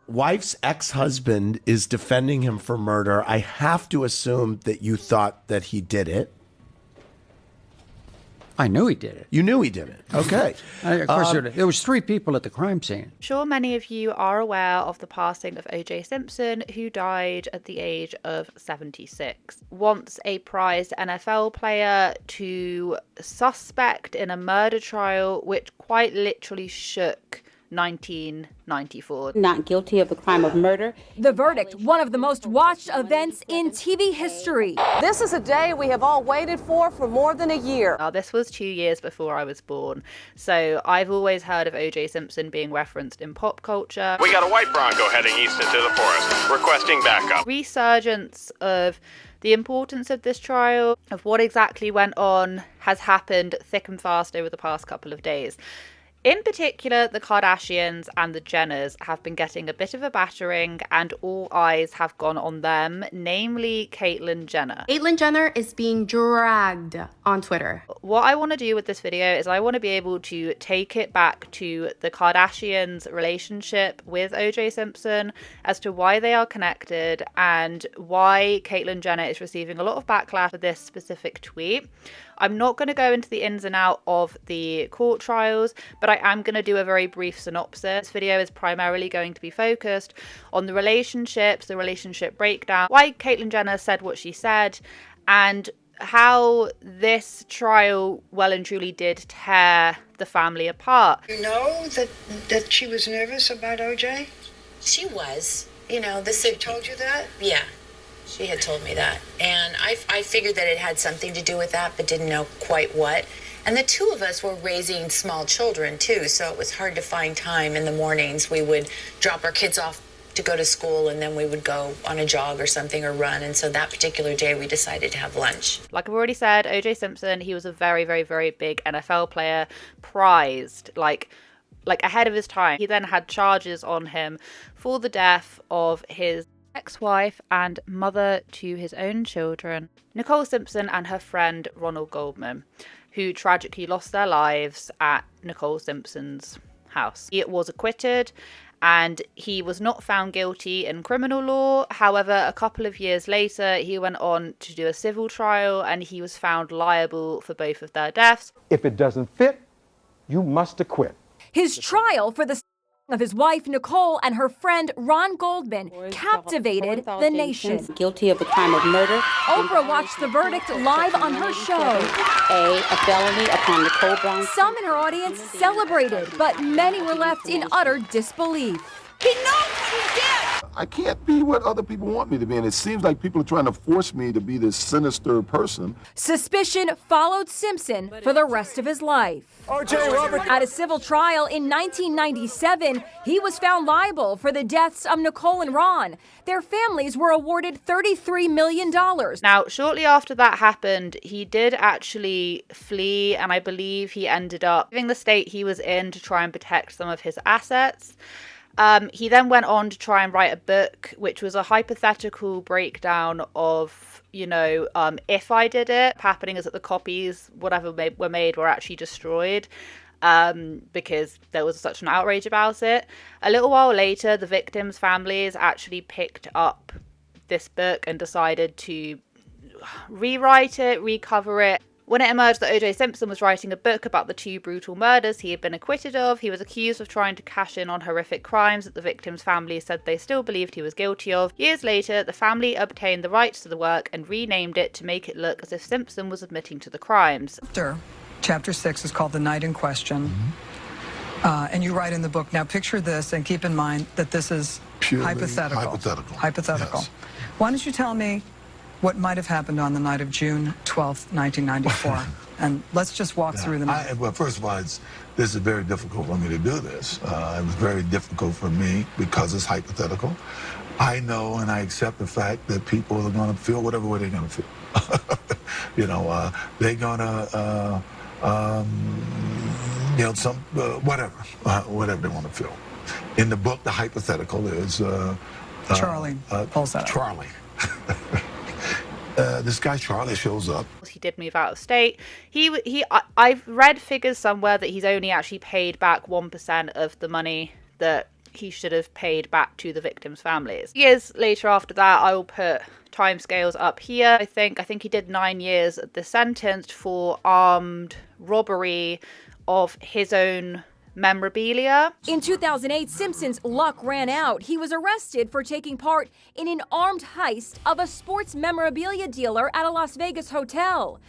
wife's ex-husband is defending him for murder, I have to assume that you thought that he did it. I knew he did it. You knew he did it. Okay. Of course, there was 3 people at the crime scene. I'm sure many of you are aware of the passing of O.J. Simpson, who died at the age of 76. Once a prized NFL player to suspect in a murder trial which quite literally shook 1994. Not guilty of the crime of murder. The verdict, one of the most watched events in TV history. This is a day we have all waited for more than a year. Now, this was 2 years before I was born, so I've always heard of O.J. Simpson being referenced in pop culture. We got a white Bronco heading east into the forest, requesting backup. Resurgence of the importance of this trial, of what exactly went on, has happened thick and fast over the past couple of days. In particular, the Kardashians and the Jenners have been getting a bit of a battering, and all eyes have gone on them, namely Caitlyn Jenner. Caitlyn Jenner is being dragged on Twitter. What I want to do with this video is I want to be able to take it back to the Kardashians' relationship with O.J. Simpson, as to why they are connected and why Caitlyn Jenner is receiving a lot of backlash for this specific tweet. I'm not going to go into the ins and out of the court trials, but I am going to do a very brief synopsis. This video is primarily going to be focused on the relationships, the relationship breakdown, why Caitlyn Jenner said what she said, and how this trial well and truly did tear the family apart. You know that she was nervous about OJ? She was. You know, She told you that? Yeah. She had told me that. And I figured that it had something to do with that, but didn't know quite what. And the two of us were raising small children, too, so it was hard to find time in the mornings. We would drop our kids off to go to school, and then we would go on a jog or something or run. And so that particular day, we decided to have lunch. Like I've already said, O.J. Simpson, he was a very, very, very big NFL player, prized, like ahead of his time. He then had charges on him for the death of his ex-wife and mother to his own children, Nicole Simpson, and her friend Ronald Goldman, who tragically lost their lives at Nicole Simpson's house. He was acquitted and he was not found guilty in criminal law. However, a couple of years later, he went on to do a civil trial and he was found liable for both of their deaths. If it doesn't fit, you must acquit. His trial for the of his wife Nicole and her friend Ron Goldman captivated the nation. Guilty of the crime of murder. Oprah watched the verdict live on her show. A felony upon Nicole Brown. Some in her audience celebrated, but many were left in utter disbelief. He knows what he did! I can't be what other people want me to be, and it seems like people are trying to force me to be this sinister person. Suspicion followed Simpson for the rest of his life. At a civil trial in 1997, he was found liable for the deaths of Nicole and Ron. Their families were awarded $33 million. Now, shortly after that happened, he did actually flee, and I believe he ended up leaving the state he was in to try and protect some of his assets. He then went on to try and write a book, which was a hypothetical breakdown of, if I did it, happening is that the copies, whatever were made, were actually destroyed because there was such an outrage about it. A little while later, the victims' families actually picked up this book and decided to rewrite it, recover it. When it emerged that O.J. Simpson was writing a book about the 2 brutal murders he had been acquitted of, he was accused of trying to cash in on horrific crimes that the victims' families said they still believed he was guilty of. Years later, the family obtained the rights to the work and renamed it to make it look as if Simpson was admitting to the crimes. Chapter 6 is called The Night in Question. And you write in the book, now picture this and keep in mind that this is Purely hypothetical. Hypothetical. Yes. Why don't you tell me what might have happened on the night of June 12th, 1994. And let's just walk through the night. Well, first of all, this is very difficult for me to do this. It was very difficult for me because it's hypothetical. I know and I accept the fact that people are going to feel whatever way they're going to feel. They're going to, whatever they want to feel. In the book, the hypothetical is... Charlie pulls that up. Charlie. This guy Charlie shows up. He did move out of state. I've read figures somewhere that he's only actually paid back 1% of the money that he should have paid back to the victims' families. Years later after that, I will put timescales up here. I think he did 9 years at the sentence for armed robbery of his own memorabilia. In 2008, Simpson's luck ran out. He was arrested for taking part in an armed heist of a sports memorabilia dealer at a Las Vegas hotel.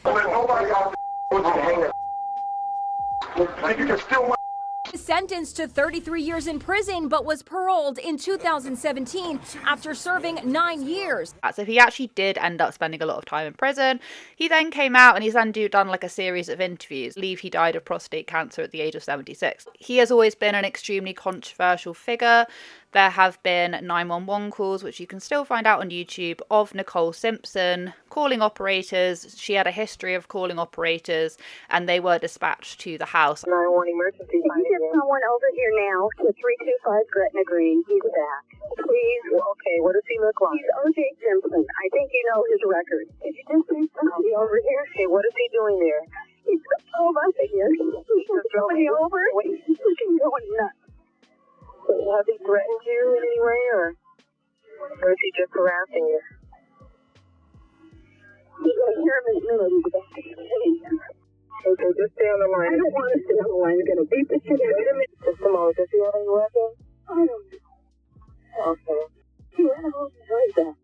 Sentenced to 33 years in prison, but was paroled in 2017 after serving 9 years. So he actually did end up spending a lot of time in prison. He then came out and he's then done like a series of interviews. I believe he died of prostate cancer at the age of 76. He has always been an extremely controversial figure. There have been 911 calls, which you can still find out on YouTube, of Nicole Simpson calling operators. She had a history of calling operators, and they were dispatched to the house. 911 emergency. Can you get someone over here now to 325 Gretna Green? He's back. Please. Okay, what does he look like? He's O.J. Simpson. I think you know his record. Did you just say somebody over here? Okay, what is he doing there? He's drove us again. He's going over. He's going nuts. Has he threatened you in any way, or is he just harassing you? You're going to hear him in a minute. He's back. Okay, just stay on the line. I don't want to stay on the line. He's going to beat the shit out of me. Just a moment. Does he have any weapons? I don't know. Okay. He ran over right back.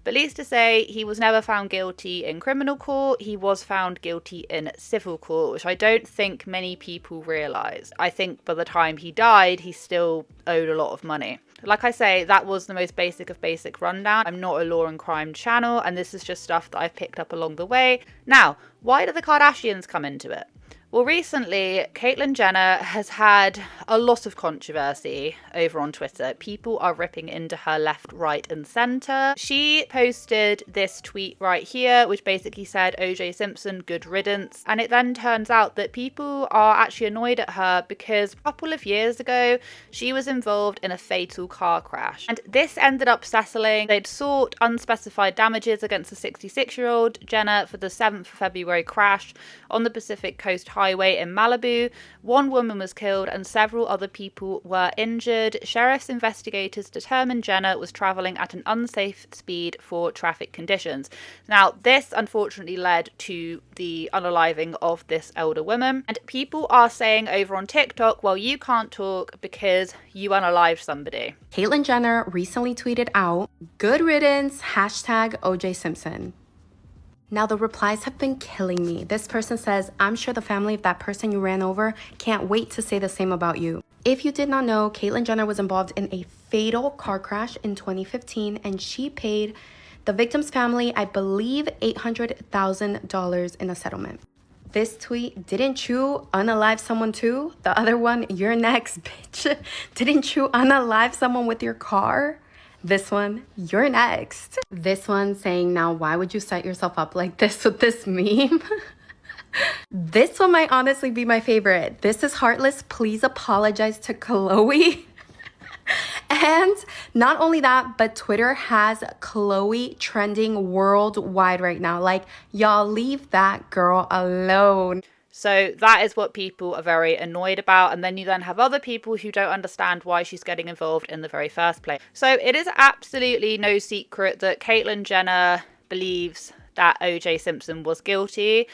But needless to say, he was never found guilty in criminal court. He was found guilty in civil court, which I don't think many people realise. I think by the time he died, he still owed a lot of money. Like I say, that was the most basic of basic rundown. I'm not a law and crime channel, and this is just stuff that I've picked up along the way. Now, why do the Kardashians come into it? Well, recently, Caitlyn Jenner has had a lot of controversy over on Twitter. People are ripping into her left, right, and centre. She posted this tweet right here, which basically said, O.J. Simpson, good riddance. And it then turns out that people are actually annoyed at her because a couple of years ago, she was involved in a fatal car crash. And this ended up settling. They'd sought unspecified damages against a 66-year-old Jenner for the 7th of February crash on the Pacific Coast Highway in Malibu. One woman was killed and several other people were injured. Sheriff's investigators determined Jenner was traveling at an unsafe speed for traffic conditions. Now, this unfortunately led to the unaliving of this elder woman. And people are saying over on TikTok, well, you can't talk because you unalived somebody. Caitlyn Jenner recently tweeted out, "Good riddance, hashtag OJ Simpson." Now, the replies have been killing me. This person says, "I'm sure the family of that person you ran over can't wait to say the same about you." If you did not know, Caitlyn Jenner was involved in a fatal car crash in 2015, and she paid the victim's family, I believe, $800,000 in a settlement. This tweet, "Didn't you unalive someone too?" The other one, "You're next, bitch. Didn't you unalive someone with your car?" This one, "You're next." This one saying, "Now why would you set yourself up like this with this meme?" This one might honestly be my favorite. "This is heartless. Please apologize to Chloe." And not only that, but Twitter has Chloe trending worldwide right now. Like, y'all leave that girl alone. So that is what people are very annoyed about. And then you then have other people who don't understand why she's getting involved in the very first place. So it is absolutely no secret that Caitlyn Jenner believes that O.J. Simpson was guilty.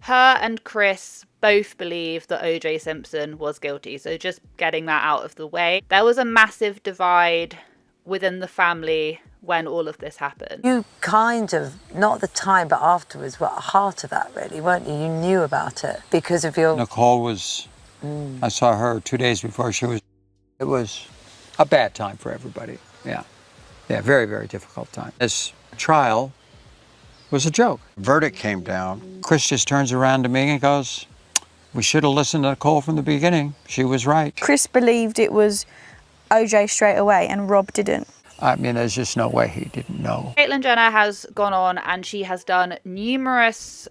Her and Chris both believe that O.J. Simpson was guilty. So just getting that out of the way. There was a massive divide within the family when all of this happened. You kind of, not at the time, but afterwards, were at the heart of that, really, weren't you? You knew about it because of your... Nicole was, I saw her 2 days before it was a bad time for everybody. Yeah, very, very difficult time. This trial was a joke. Verdict came down. Chris just turns around to me and goes, "We should have listened to Nicole from the beginning. She was right." Chris believed it was OJ straight away and Rob didn't. I mean, there's just no way he didn't know. Caitlyn Jenner has gone on and she has done numerous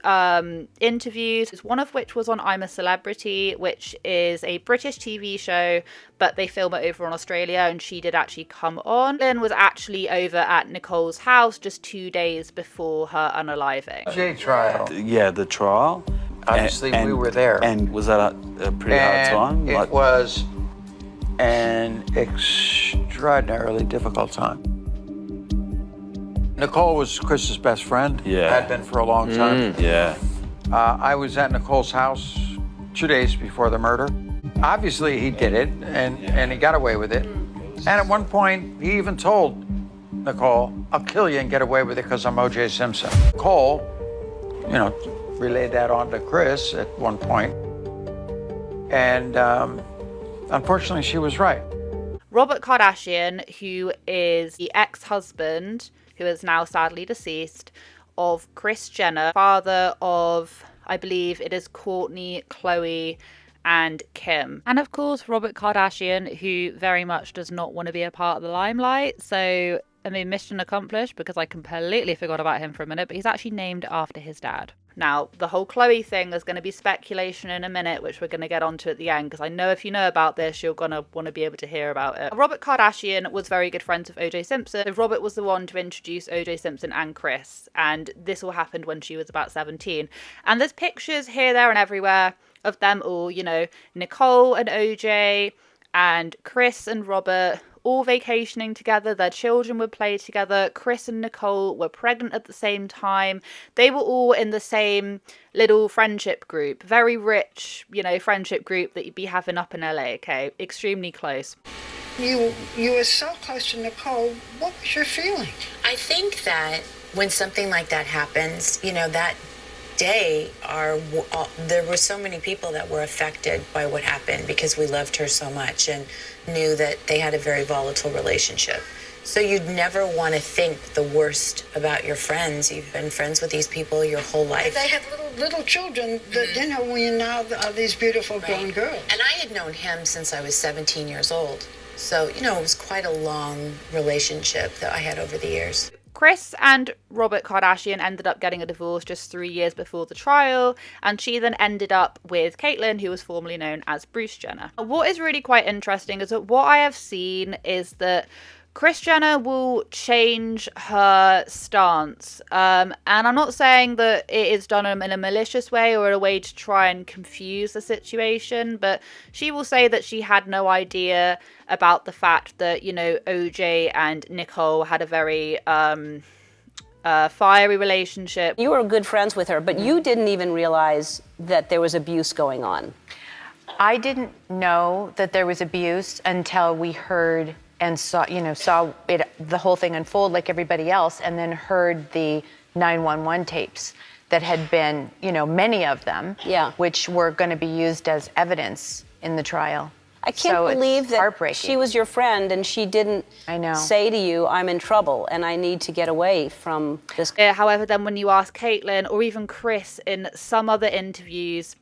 interviews, one of which was on I'm a Celebrity, which is a British TV show, but they film it over in Australia, and she did actually come on. Caitlyn was actually over at Nicole's house just 2 days before her unaliving. Trial. Yeah, the trial. Obviously, we were there. And was that a pretty hard time? It was an extraordinarily difficult time. Nicole was Chris's best friend. Yeah. Had been for a long time. Yeah. I was at Nicole's house 2 days before the murder. Obviously, he did it, and he got away with it. And at one point, he even told Nicole, I'll kill you and get away with it because I'm O.J. Simpson. Nicole, relayed that on to Chris at one point. And unfortunately, she was right. Robert Kardashian, who is the ex-husband, who is now sadly deceased, of Kris Jenner, father of, I believe it is Kourtney, Khloe, and Kim. And of course, Robert Kardashian, who very much does not want to be a part of the limelight. So, I mean, mission accomplished, because I completely forgot about him for a minute, but he's actually named after his dad. Now, the whole Khloe thing, there's going to be speculation in a minute, which we're going to get onto at the end, because I know if you know about this, you're going to want to be able to hear about it. Robert Kardashian was very good friends with O.J. Simpson. So Robert was the one to introduce O.J. Simpson and Kris, and this all happened when she was about 17. And there's pictures here, there, and everywhere of them all, Nicole and O.J. and Kris and Robert all vacationing together. Their children would play together. Kris and Nicole were pregnant at the same time. They were all in the same little friendship group. Very rich, friendship group that you'd be having up in LA, okay? Extremely close. You were so close to Nicole. What was your feeling? I think that when something like that happens, that day there were so many people that were affected by what happened because we loved her so much and knew that they had a very volatile relationship. So you'd never want to think the worst about your friends. You've been friends with these people your whole life. They have little children that, we now are these beautiful grown girls. And I had known him since I was 17 years old. So, it was quite a long relationship that I had over the years. Kris and Robert Kardashian ended up getting a divorce just 3 years before the trial, and she then ended up with Caitlyn, who was formerly known as Bruce Jenner. What is really quite interesting is that what I have seen is that Kris Jenner will change her stance. And I'm not saying that it is done in a malicious way or in a way to try and confuse the situation, but she will say that she had no idea about the fact that, OJ and Nicole had a very fiery relationship. You were good friends with her, but you didn't even realize that there was abuse going on. I didn't know that there was abuse until we heard and saw it, the whole thing unfold like everybody else, and then heard the 911 tapes that had been, many of them, which were going to be used as evidence in the trial. I can't believe that she was your friend and she didn't say to you, I'm in trouble and I need to get away from this. However, then when you ask Caitlyn or even Kris in some other interviews,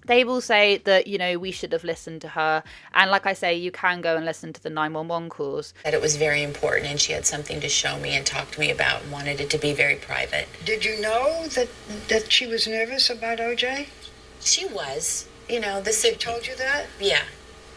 they will say that, we should have listened to her. And like I say, you can go and listen to the 911 calls. That it was very important and she had something to show me and talk to me about and wanted it to be very private. Did you know that she was nervous about OJ? She was. She told you that? Yeah.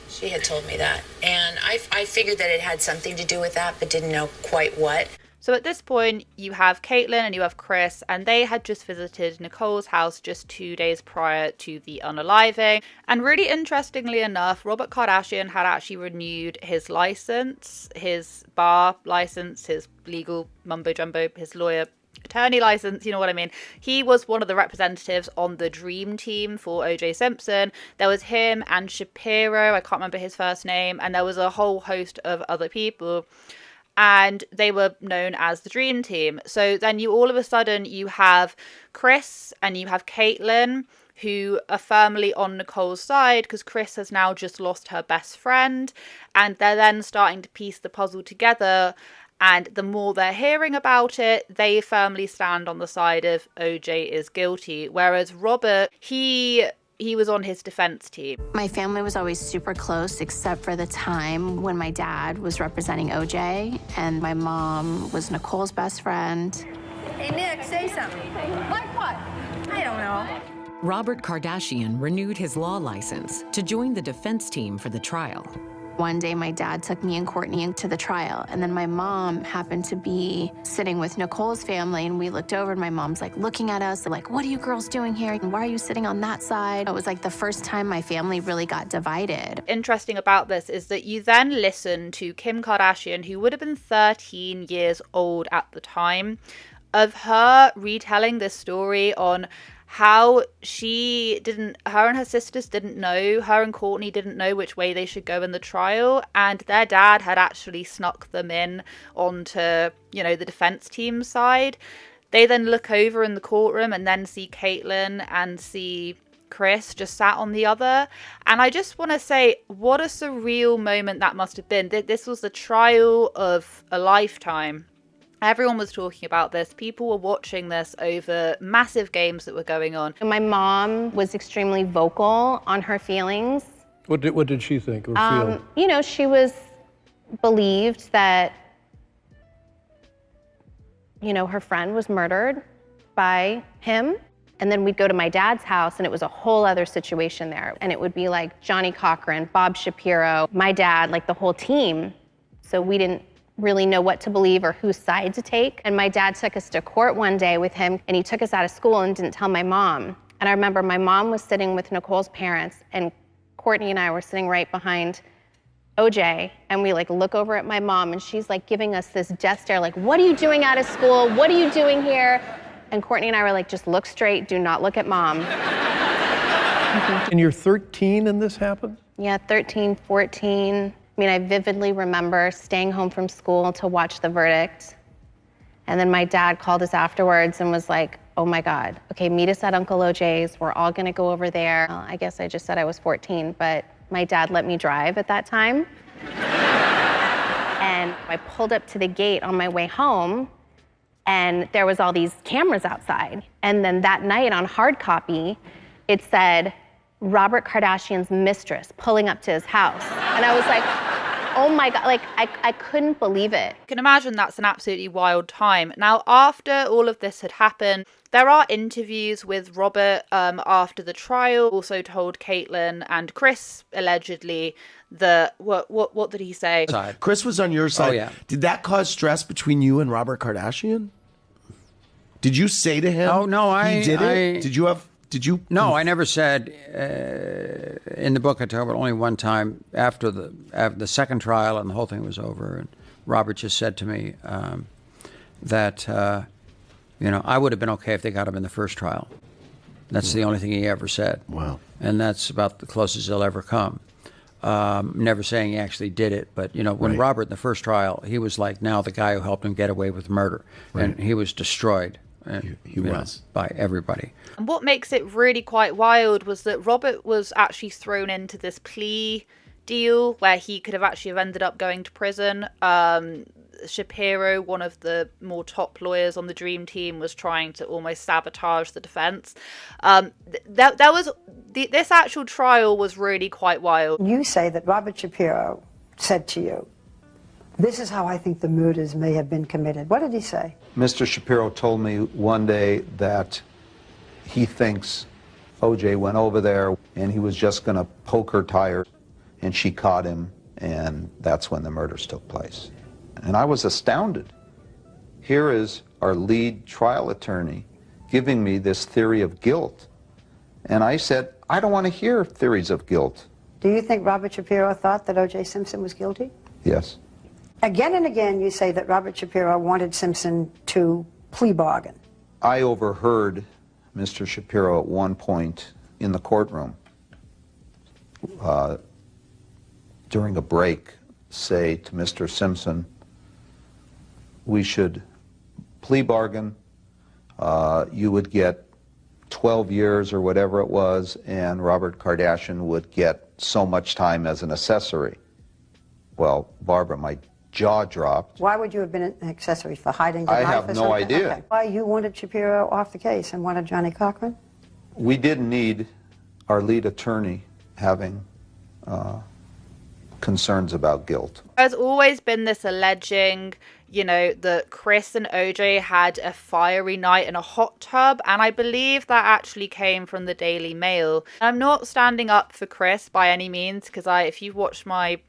She had told me that. And I figured that it had something to do with that, but didn't know quite what. So at this point, you have Caitlyn and you have Kris, and they had just visited Nicole's house just 2 days prior to the unaliving. And really interestingly enough, Robert Kardashian had actually renewed his license, his bar license, his legal mumbo-jumbo, his lawyer attorney license, you know what I mean? He was one of the representatives on the dream team for O.J. Simpson. There was him and Shapiro, I can't remember his first name, and there was a whole host of other people. And they were known as the Dream Team. So then all of a sudden you have Kris and you have Caitlyn, who are firmly on Nicole's side because Kris has now just lost her best friend. And they're then starting to piece the puzzle together. And the more they're hearing about it, they firmly stand on the side of OJ is guilty. Whereas Robert, he was on his defense team. My family was always super close, except for the time when my dad was representing OJ, and my mom was Nicole's best friend. Hey, Nick, say something. Like what? I don't know. Robert Kardashian renewed his law license to join the defense team for the trial. One day, my dad took me and Courtney into the trial, and then my mom happened to be sitting with Nicole's family, and we looked over, and my mom's like looking at us, like, what are you girls doing here? And why are you sitting on that side? It was like the first time my family really got divided. Interesting about this is that you then listen to Kim Kardashian, who would have been 13 years old at the time, of her retelling this story on how her and her sisters didn't know, her and Courtney didn't know which way they should go in the trial, and their dad had actually snuck them in onto, the defense team's side. They then look over in the courtroom and then see Caitlyn and see Chris just sat on the other. And I just want to say, what a surreal moment that must have been. This was the trial of a lifetime. Everyone was talking about this. People were watching this over massive games that were going on. My mom was extremely vocal on her feelings. What did she think or feel? She was believed that, her friend was murdered by him. And then we'd go to my dad's house, and it was a whole other situation there. And it would be like Johnny Cochran, Bob Shapiro, my dad, like the whole team. So we didn't really know what to believe or whose side to take. And my dad took us to court one day with him, and he took us out of school and didn't tell my mom. And I remember my mom was sitting with Nicole's parents, and Courtney and I were sitting right behind OJ, and we look over at my mom, and she's giving us this death stare, what are you doing out of school? What are you doing here? And Courtney and I were just look straight, do not look at mom. And you're 13 and this happened? Yeah, 13, 14. I vividly remember staying home from school to watch the verdict. And then my dad called us afterwards and was like, oh my God, okay, meet us at Uncle OJ's. We're all gonna go over there. Well, I guess I just said I was 14, but my dad let me drive at that time. And I pulled up to the gate on my way home, and there was all these cameras outside. And then that night on hard copy, it said, Robert Kardashian's mistress pulling up to his house. And I was like, oh my God, I couldn't believe it. You can imagine that's an absolutely wild time. Now, after all of this had happened, there are interviews with Robert after the trial, also told Caitlyn and Chris, allegedly, that, what did he say? Chris was on your side. Oh, yeah. Did that cause stress between you and Robert Kardashian? Did you say to him? Oh, no, he did it? Did you? No, I never said. In the book, I talk about only one time after the second trial and the whole thing was over, and Robert just said to me that I would have been okay if they got him in the first trial. That's the only thing he ever said. Wow. And that's about the closest he'll ever come. Never saying he actually did it, but when Robert in the first trial, he was now the guy who helped him get away with murder, and he was destroyed. He was by everybody. And what makes it really quite wild was that Robert was actually thrown into this plea deal where he could have actually ended up going to prison. Shapiro, one of the more top lawyers on the Dream Team, was trying to almost sabotage the defense. This actual trial was really quite wild. You say that Robert Shapiro said to you, this is how I think the murders may have been committed. What did he say? Mr. Shapiro told me one day that he thinks OJ went over there and he was just going to poke her tires, and she caught him, and that's when the murders took place. And I was astounded. Here is our lead trial attorney giving me this theory of guilt. And I said, I don't want to hear theories of guilt. Do you think Robert Shapiro thought that O.J. Simpson was guilty? Yes. Again and again, you say that Robert Shapiro wanted Simpson to plea bargain. I overheard Mr. Shapiro at one point in the courtroom during a break say to Mr. Simpson, we should plea bargain. You would get 12 years or whatever it was, and Robert Kardashian would get so much time as an accessory. Well, Barbara, my jaw dropped. Why would you have been an accessory, for hiding the I knife have or no something? idea. Okay. Why you wanted Shapiro off the case and wanted Johnny Cochran? We didn't need our lead attorney having concerns about guilt. There's always been this alleging, that Chris and OJ had a fiery night in a hot tub, and I believe that actually came from the Daily Mail. I'm not standing up for Chris by any means, because if you've watched my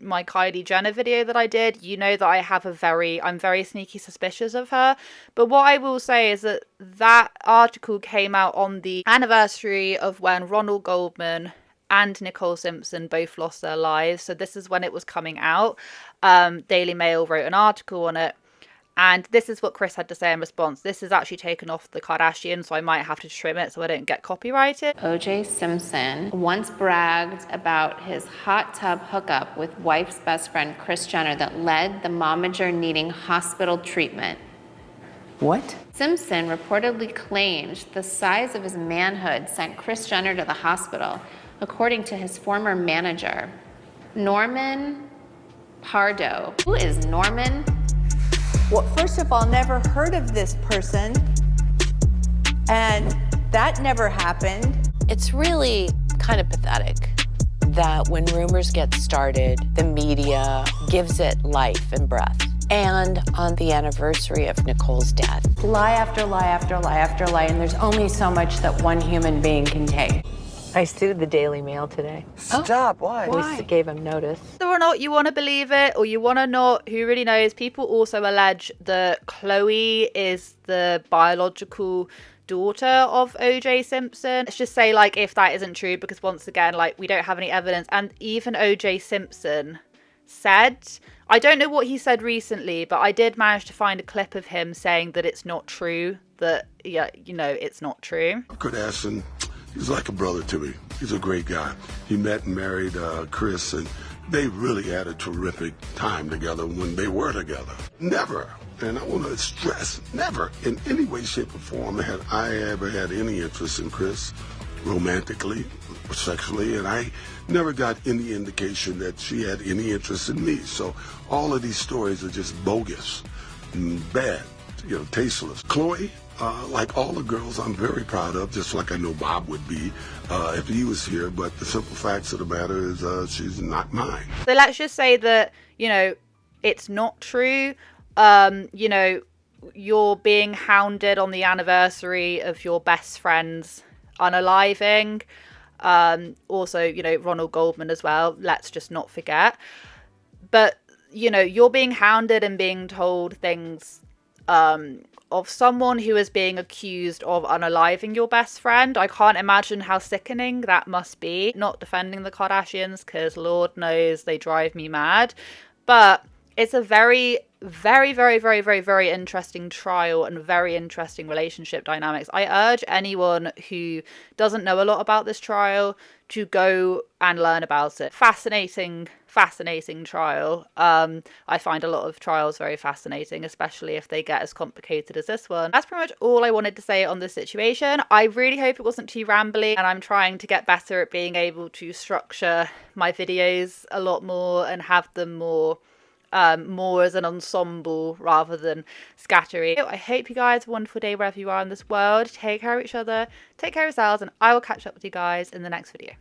my Kylie Jenner video that I did, you know that I'm very sneaky suspicious of her. But what I will say is that that article came out on the anniversary of when Ronald Goldman and Nicole Simpson both lost their lives. So this is when it was coming out. Daily Mail wrote an article on it. And this is what Chris had to say in response. This is actually taken off the Kardashian, so I might have to trim it so I don't get copyrighted. O.J. Simpson once bragged about his hot tub hookup with wife's best friend Kris Jenner that led the momager needing hospital treatment. What? Simpson reportedly claimed the size of his manhood sent Kris Jenner to the hospital, according to his former manager, Norman Pardo. Who is Norman? Well, first of all, never heard of this person, and that never happened. It's really kind of pathetic that when rumors get started, the media gives it life and breath. And on the anniversary of Nicole's death. Lie after lie after lie after lie, and there's only so much that one human being can take. I sued the Daily Mail today. Stop, why? We gave him notice. Whether or not you want to believe it or you want to not, who really knows? People also allege that Chloe is the biological daughter of O.J. Simpson. Let's just say, like, if that isn't true, because once again, like, we don't have any evidence. And even O.J. Simpson said, I don't know what he said recently, but I did manage to find a clip of him saying that it's not true, that, yeah, you know, it's not true. Kardashian, he's like a brother to me. He's a great guy. He met and married Chris, and they really had a terrific time together when they were together. Never, and I want to stress, never in any way, shape, or form had I ever had any interest in Chris romantically or sexually, and I never got any indication that she had any interest in me. So all of these stories are just bogus and bad, you know, tasteless. Chloe, like all the girls I'm very proud of, just like I know Bob would be if he was here, but the simple facts of the matter is she's not mine. So let's just say that, you know, it's not true. You know, you're being hounded on the anniversary of your best friend's unaliving. Also, you know, Ronald Goldman as well, let's just not forget. But, you know, you're being hounded and being told things of someone who is being accused of unaliving your best friend. I can't imagine how sickening that must be. Not defending the Kardashians, because Lord knows they drive me mad. But it's a very, very, very, very, very, very interesting trial and very interesting relationship dynamics. I urge anyone who doesn't know a lot about this trial to go and learn about it. Fascinating trial. I find a lot of trials very fascinating, especially if they get as complicated as this one. That's pretty much all I wanted to say on this situation. I really hope it wasn't too rambly, and I'm trying to get better at being able to structure my videos a lot more and have them more as an ensemble rather than scattery. I hope you guys have a wonderful day wherever you are in this world. Take care of each other, take care of yourselves, and I will catch up with you guys in the next video.